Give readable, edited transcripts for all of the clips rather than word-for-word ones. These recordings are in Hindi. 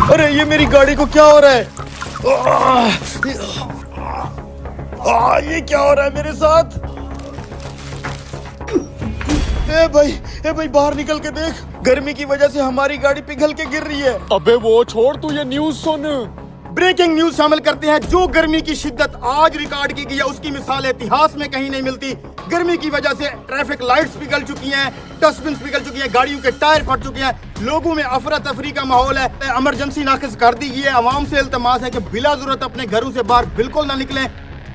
अरे ये मेरी गाड़ी को क्या हो रहा है? ये क्या हो रहा है मेरे साथ? ए भाई बाहर निकल के देख, गर्मी की वजह से हमारी गाड़ी पिघल के गिर रही है। अबे वो छोड़, तू ये न्यूज़ सुन। ब्रेकिंग न्यूज शामिल करते हैं। जो गर्मी की शिद्दत आज रिकॉर्ड की गई है उसकी मिसाल इतिहास में कहीं नहीं मिलती। गर्मी की वजह से ट्रैफिक लाइट्स पिघल चुकी हैं, डस्टबिन पिघल चुकी हैं, गाड़ियों के टायर फट चुके हैं, लोगों में अफरा तफरी का माहौल है। इमरजेंसी नाफिज कर दी गई है। आवाम से इल्तमास है कि बिला जरूरत अपने घरों से बाहर बिल्कुल ना निकलें।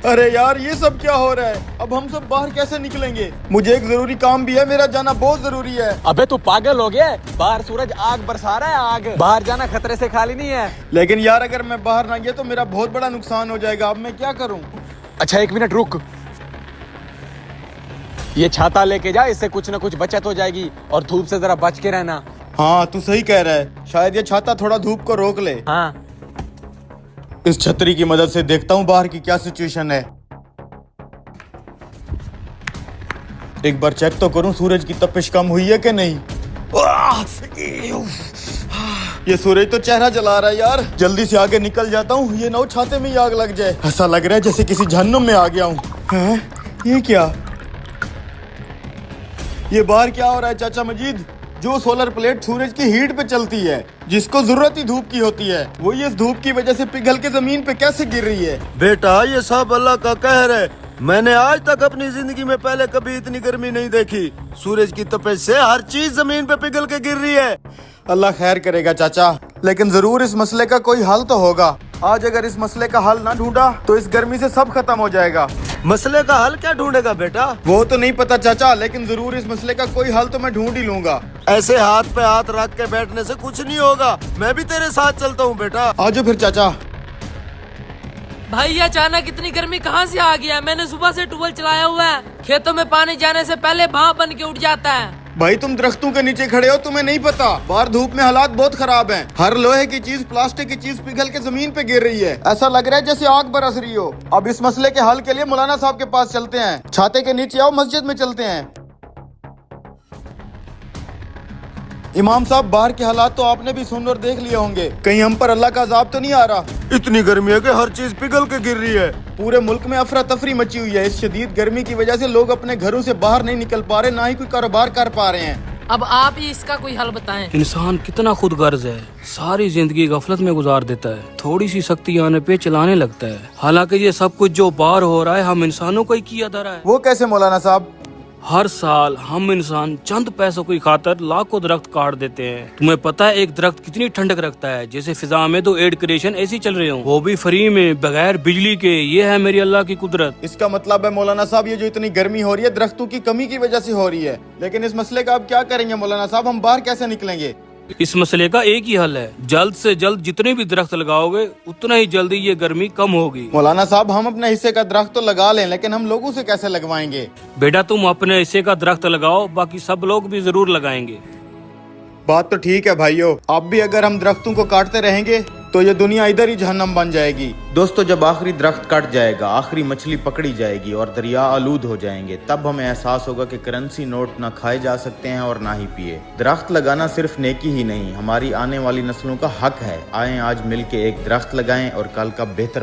अरे यार ये सब क्या हो रहा है? अब हम सब बाहर कैसे निकलेंगे? मुझे एक जरूरी काम भी है, मेरा जाना बहुत जरूरी है। अबे तू पागल हो गया? बाहर सूरज आग बरसा रहा है, आग। बाहर जाना खतरे से खाली नहीं है। लेकिन यार अगर मैं बाहर ना गया तो मेरा बहुत बड़ा नुकसान हो जाएगा। अब मैं क्या करूं? अच्छा 1 मिनट रुक, ये छाता लेके जा, इससे कुछ ना कुछ बचत हो जाएगी। और धूप से जरा बच के रहना। हाँ तू सही कह रहा है, शायद ये छाता थोड़ा धूप को रोक ले। हाँ इस छतरी की मदद से देखता हूँ बाहर की क्या सिचुएशन है। एक बार चेक तो करूं सूरज की तपिश कम हुई है कि नहीं। ये सूरज तो चेहरा जला रहा है यार, जल्दी से आगे निकल जाता हूँ, ये ना छाते में ही आग लग जाए। ऐसा लग रहा है जैसे किसी जहन्नुम में आ गया हूँ। ये क्या, ये बाहर क्या हो रहा है चाचा मजीद? जो सोलर प्लेट सूरज की हीट पे चलती है, जिसको जरूरत ही धूप की होती है, वो ये धूप की वजह से पिघल के जमीन पे कैसे गिर रही है? बेटा ये सब अल्लाह का कहर है। मैंने आज तक अपनी जिंदगी में पहले कभी इतनी गर्मी नहीं देखी। सूरज की तपिश से हर चीज जमीन पे पिघल के गिर रही है। अल्लाह खैर करेगा चाचा, लेकिन जरूर इस मसले का कोई हल तो होगा। आज अगर इस मसले का हल ना ढूंढा तो इस गर्मी से सब खत्म हो जाएगा। मसले का हल क्या ढूंढेगा बेटा? वो तो नहीं पता चाचा, लेकिन जरूर इस मसले का कोई हल तो मैं ढूंढ ही लूंगा। ऐसे हाथ पे हाथ रख के बैठने से कुछ नहीं होगा। मैं भी तेरे साथ चलता हूँ बेटा। आजो फिर चाचा। भाई अचानक इतनी गर्मी कहाँ से आ गया? मैंने सुबह से ट्यूबवेल चलाया हुआ है, खेतों में पानी जाने से पहले भाप बन के उठ जाता है। भाई तुम दरख्तों के नीचे खड़े हो, तुम्हें नहीं पता बाहर धूप में हालात बहुत खराब हैं। हर लोहे की चीज, प्लास्टिक की चीज पिघल के जमीन पे गिर रही है। ऐसा लग रहा है जैसे आग बरस रही हो। अब इस मसले के हल के लिए मौलाना साहब के पास चलते हैं। छाते के नीचे आओ, मस्जिद में चलते हैं। इमाम साहब बाहर के हालात तो आपने भी सुन और देख लिए होंगे, कहीं हम पर अल्लाह का अज़ाब तो नहीं आ रहा? इतनी गर्मी है कि हर चीज पिघल के गिर रही है। पूरे मुल्क में अफरा तफरी मची हुई है। इस शदीद गर्मी की वजह से लोग अपने घरों से बाहर नहीं निकल पा रहे, ना ही कोई कारोबार कर पा रहे हैं। अब आप ही इसका कोई हल बताएं। इंसान कितना खुदगर्ज है, सारी जिंदगी गफलत में गुजार देता है, थोड़ी सी सख्ती आने पे चलाने लगता है। हालांकि ये सब कुछ जो बाहर हो रहा है हम इंसानों को ही किया जा रहा है। वो कैसे मौलाना साहब? हर साल हम इंसान चंद पैसों की खातर लाखों दरख्त काट देते हैं। तुम्हें पता है एक दरख्त कितनी ठंडक रखता है? जैसे फिजा में तो एयर कंडीशन ऐसी चल रहे हो, वो भी फ्री में बगैर बिजली के। ये है मेरी अल्लाह की कुदरत। इसका मतलब है मौलाना साहब ये जो इतनी गर्मी हो रही है दरख्तों की कमी की वजह से हो रही है। लेकिन इस मसले का अब क्या करेंगे मौलाना साहब? हम बाहर कैसे निकलेंगे? इस मसले का एक ही हल है, जल्द से जल्द जितने भी दरख्त लगाओगे उतना ही जल्दी ये गर्मी कम होगी। मौलाना साहब हम अपने हिस्से का दरख्त तो लगा लें, लेकिन हम लोगों से कैसे लगवाएंगे? बेटा तुम अपने हिस्से का दरख्त लगाओ, बाकी सब लोग भी जरूर लगाएंगे। बात तो ठीक है भाइयों, अब भी अगर हम दरख्तों को काटते रहेंगे तो ये दुनिया इधर ही जहन्नम बन जाएगी। दोस्तों जब आखिरी दरख्त कट जाएगा, आखिरी मछली पकड़ी जाएगी और दरिया आलूद हो जाएंगे, तब हमें एहसास होगा कि करेंसी नोट ना खाए जा सकते हैं और ना ही पिए। दरख्त लगाना सिर्फ नेकी ही नहीं, हमारी आने वाली नस्लों का हक है। आए आज मिल के एक दरख्त लगाएं और कल का बेहतर